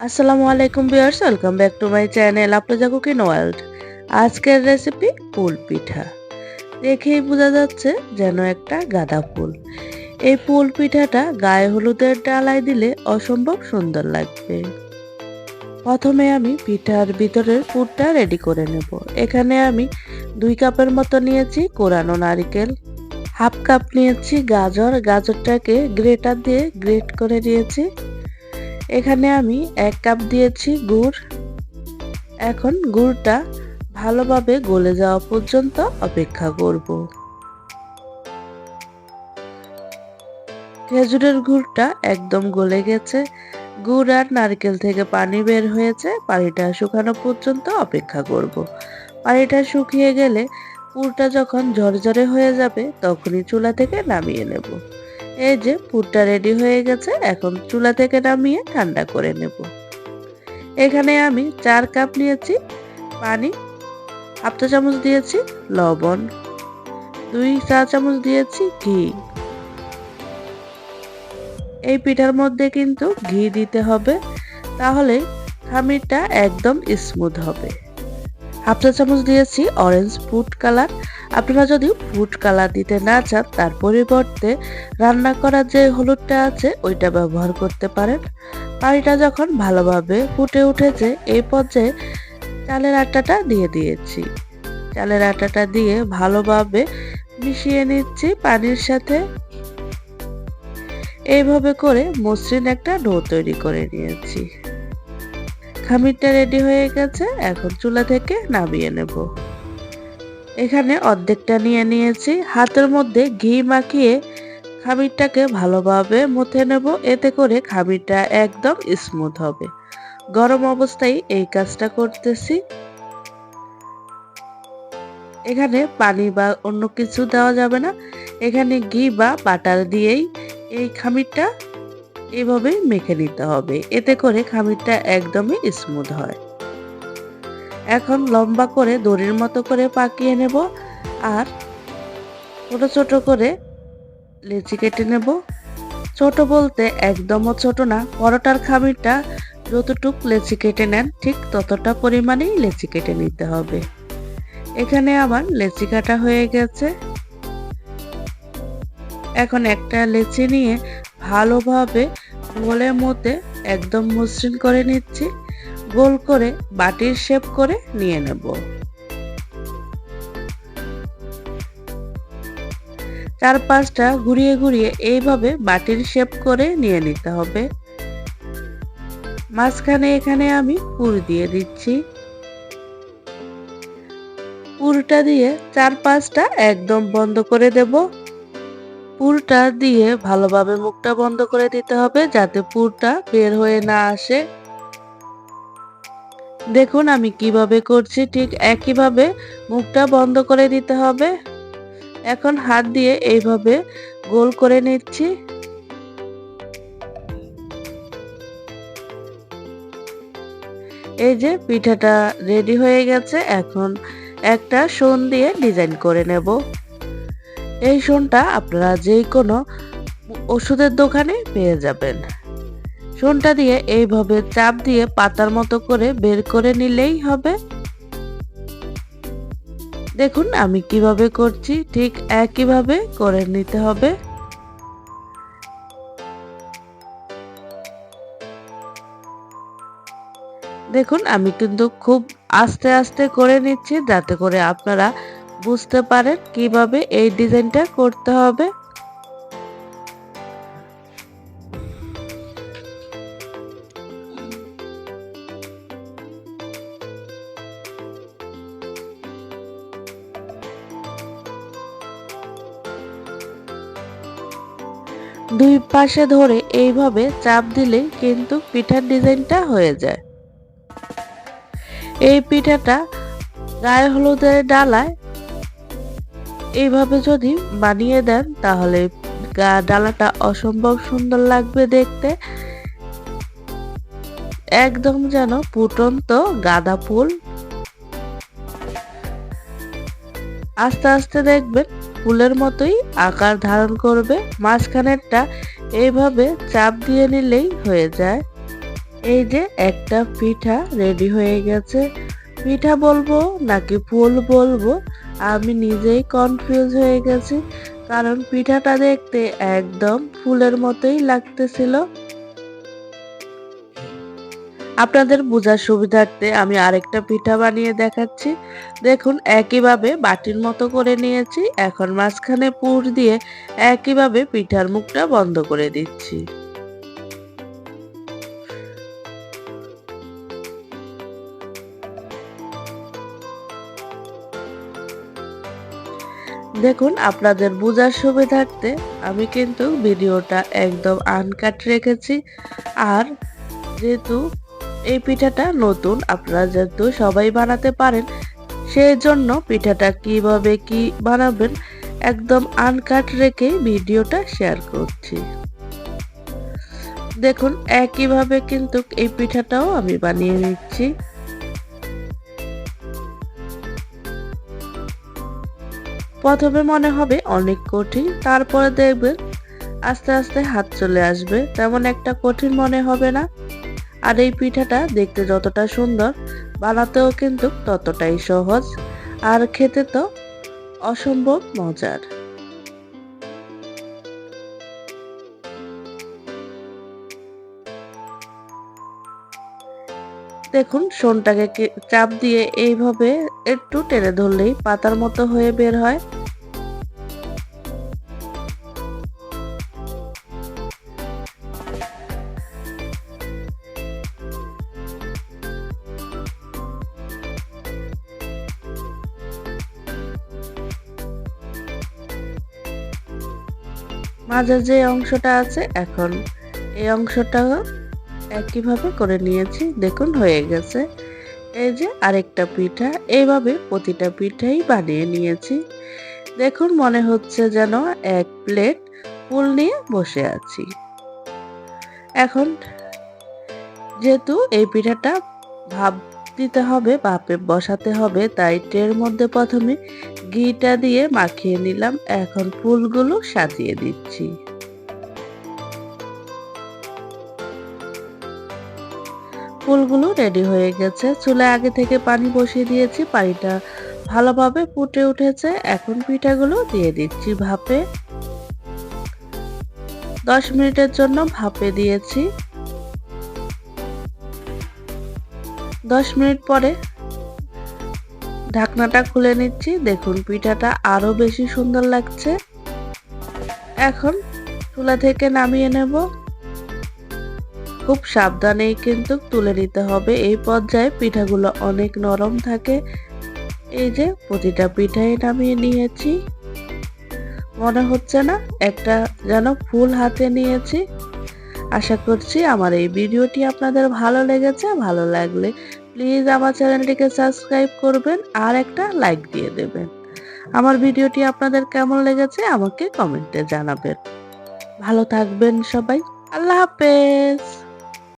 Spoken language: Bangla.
আসসালামু আলাইকুম viewers, welcome back to my channel Afroza cooking world. আজকের রেসিপি ফুল পিঠা। দেখেই বোঝা যাচ্ছে যেন একটা গাঁদা ফুল। এই ফুল পিঠাটা গায়ে হলুদের ডালায় দিলে অসম্ভব সুন্দর লাগবে। প্রথমে আমি পিঠার ভিতরের পুরটা রেডি করে নেব। এখানে আমি 2 কাপের মতো নিয়েছি কোরানো নারকেল, হাফ কাপ নিয়েছি গাজর, গাজরটাকে গ্রেটার দিয়ে গ্রেট করে নিয়েছি। এখানে আমি 1 কাপ দিয়েছি গুড়। এখন গুড়টা ভালোভাবে গলে যাওয়া পর্যন্ত অপেক্ষা করব। খেজুরের গুড়টা একদম গলে গেছে। গুড় আর নারকেল থেকে পানি বের হয়েছে। পানিটা শুকানো পর্যন্ত অপেক্ষা করব। পানিটা শুকিয়ে গেলে পুরটা যখন ঝরঝরে হয়ে যাবে তখনই চুলা থেকে নামিয়ে নেব। এই যে পুরটা রেডি হয়ে গেছে, এখন চুলা থেকে নামিয়ে ঠান্ডা করে নেব। এখানে আমি 4 কাপ নিয়েছি পানি, হাফ চা চামচ দিয়েছি লবণ, 2 চা চামচ দিয়েছি ঘি। এই পিঠার মধ্যে কিন্তু ঘি দিতে হবে, তাহলে খামিরটা একদম স্মুথ হবে। হাফ চা চামচ দিয়েছি অরেঞ্জ ফুড কালার। আপনারা যদি ফুড কালার দিতে না চান তার পরিবর্তে রান্না করা যে হলুদটা আছে ওইটা ব্যবহার করতে পারেন। পানিটা যখন ভালোভাবে ফুটে উঠেছে এই পর্যায়ে চালের আটাটা দিয়ে দিয়েছি। চালের আটাটা দিয়ে ভালোভাবে মিশিয়ে নিচ্ছি পানির সাথে। এইভাবে করে মসৃণ একটা ডো তৈরি করে নিয়েছি। খামিরটা রেডি হয়ে গেছে, এখন চুলা থেকে নামিয়ে নেব। এখানে অর্ধেকটা নিয়ে নিয়েছি। হাতের মধ্যে ঘি মাখিয়ে খামিরটাকে ভালোভাবে মথে নেব, এতে করে খামিরটা একদম স্মুথ হবে। গরম অবস্থায় এই কাজটা করতেছি। এখানে পানি বা অন্য কিছু দেওয়া যাবে না। এখানে ঘি বা বাটার দিয়েই এই খামিরটা এভাবেই মেখে নিতে হবে, এতে করে খামিরটা একদমই স্মুথ হয়। এখন লম্বা করে দড়ির মতো করে পাকিয়ে নেব আর ছোট ছোট করে লেচি কেটে নেব। ছোট বলতে একদমও ছোট না, পরোটার খামিরটা যতটুক লেচি কেটে নেন ঠিক ততটা পরিমাণেই লেচি কেটে নিতে হবে। এখানে আমার লেচি কাটা হয়ে গেছে। এখন একটা লেচি নিয়ে ভালোভাবে গোলের মধ্যে একদম মসৃণ করে নিচ্ছি। গোল করে বাটির শেপ করে নিয়ে নেব। 4-5টা ঘুরিয়ে ঘুরিয়ে এইভাবে বাটির শেপ করে নিয়ে নিতে হবে। মাঝখানে এখানে আমি পুর দিয়ে দিচ্ছি। পুরটা দিয়ে 4-5টা একদম বন্ধ করে দেব। পুরটা দিয়ে ভালোভাবে মুখটা বন্ধ করে দিতে হবে যাতে পুরটা বের হয়ে না আসে। দেখুন আমি কিভাবে করছি, ঠিক একইভাবে মুখটা বন্ধ করে দিতে হবে। এখন হাত দিয়ে এইভাবে গোল করে নিচ্ছি। এই যে পিঠাটা রেডি হয়ে গেছে। এখন একটা শোন দিয়ে ডিজাইন করে নেব। এই শোনটা আপনারা যে কোনো ওষুধের দোকানে পেয়ে যাবেন। শোনটা দিয়ে এইভাবে চাপ দিয়ে পাতার মতো করে বের করে নিলেই হবে। দেখুন আমি কিভাবে করছি, ঠিক একইভাবে করে নিতে হবে। দেখুন আমি কিন্তু খুব আস্তে আস্তে করে নিচ্ছি যাতে করে আপনারা বুঝতে পারেন কিভাবে এই ডিজাইনটা করতে হবে। 2 পাশে ধরে এইভাবে চাপ দিলেই কিন্তু পিঠার ডিজাইনটা হয়ে যায়। এই পিঠাটা গায়ে হলুদের ডালায় এইভাবে যদি বানিয়ে দেন তাহলে ডালাটা অসম্ভব সুন্দর লাগবে দেখতে। একদম যেন ফুটন্ত গাঁদা ফুল। আস্তে আস্তে দেখবেন ফুলের মতোই আকার ধারণ করবে। মাঝখানেরটা এইভাবে চাপ দিয়ে নিলেই হয়ে যায়। এই যে একটা পিঠা রেডি হয়ে গেছে। পিঠা বলবো নাকি ফুল বলবো আমি নিজেই কনফিউজ হয়ে গেছি, কারণ পিঠাটা দেখতে একদম ফুলের মতোই লাগতেছিল। আপনাদের বোঝার সুবিধার্থে আমি আরেকটা পিঠা বানিয়ে দেখাচ্ছি। দেখুন একইভাবে বাটির মতো করে নিয়েছি, এখন মাঝখানে পুর দিয়ে একইভাবে পিঠার মুখটা বন্ধ করে দিচ্ছি। দেখুন আপনাদের বোঝার সুবিধার্থে আমি কিন্তু ভিডিওটা একদম আনকাট রেখেছি। আর যেহেতু এই পিঠাটা নতুন, আপনারা যেহেতু সবাই বানাতে পারেন, সেই জন্য পিঠাটা কিভাবে কি বানাবেন একদম আনকাট রেখে ভিডিওটা শেয়ার করছি। দেখুন একইভাবে কিন্তু এই পিঠাটাও আমি বানিয়ে নিচ্ছি। প্রথমে মনে হবে অনেক কঠিন, তারপরে দেখবেন আস্তে আস্তে হাত চলে আসবে, তেমন একটা কঠিন মনে হবে না। আর এই পিঠাটা দেখতে যতটা সুন্দর, বানাতেও কিন্তু ততটাই সহজ, আর খেতে তো অসম্ভব মজার। দেখুন শোনটাকে চাপ দিয়ে এইভাবে একটু টেনে ধরলেই পাতার মতো হয়ে বের হয়। মাঝের যে অংশটা আছে, এখন এই অংশটা একইভাবে করে নিয়েছি, দেখুন হয়ে গেছে। এই যে আরেকটা পিঠা, এইভাবে প্রতিটা পিঠাই বানিয়ে নিয়েছি। দেখুন মনে হচ্ছে যেন এক প্লেট ফুল নিয়ে বসে আছি। এখন যেহেতু এই পিঠাটা ভাপ দিতে হবে, ভাপে বসাতে হবে, তাই ট্রের মধ্যে প্রথমে ঘিটা দিয়ে মাখিয়ে নিলাম। এখন ফুলগুলো সাজিয়ে দিচ্ছি। ফুলগুলো রেডি হয়ে গেছে। চুলায় আগে থেকে পানি বসিয়ে দিয়েছি, পানিটা ভালোভাবে ফুটে উঠেছে। এখন পিঠাগুলো দিয়ে দিচ্ছি ভাপে। 10 মিনিটের জন্য ভাপে দিয়েছি। 10 মিনিট পরে ঢাকনাটা খুলে নিচ্ছি। দেখুন পিঠাটা আরো বেশি সুন্দর লাগছে। এখন চুলা থেকে নামিয়ে নেব। খুব সাবধানেই কিন্তু তুলে নিতে হবে। এই পর্যায়ে পিঠাগুলো অনেক নরম থাকে। এই যে প্রতিটা পিঠাই নামিয়ে নিয়েছি। মনে হচ্ছে না একটা যেন ফুল হাতে নিয়েছি। আশা করছি আমার এই ভিডিওটি আপনাদের ভালো লেগেছে। ভালো লাগলে প্লিজ আমার চ্যানেলটিকে সাবস্ক্রাইব করবেন আর একটা লাইক দিয়ে দেবেন। আমার ভিডিওটি আপনাদের কেমন লেগেছে আমাকে কমেন্টে জানাবেন। ভালো থাকবেন সবাই। আল্লাহ হাফেজ।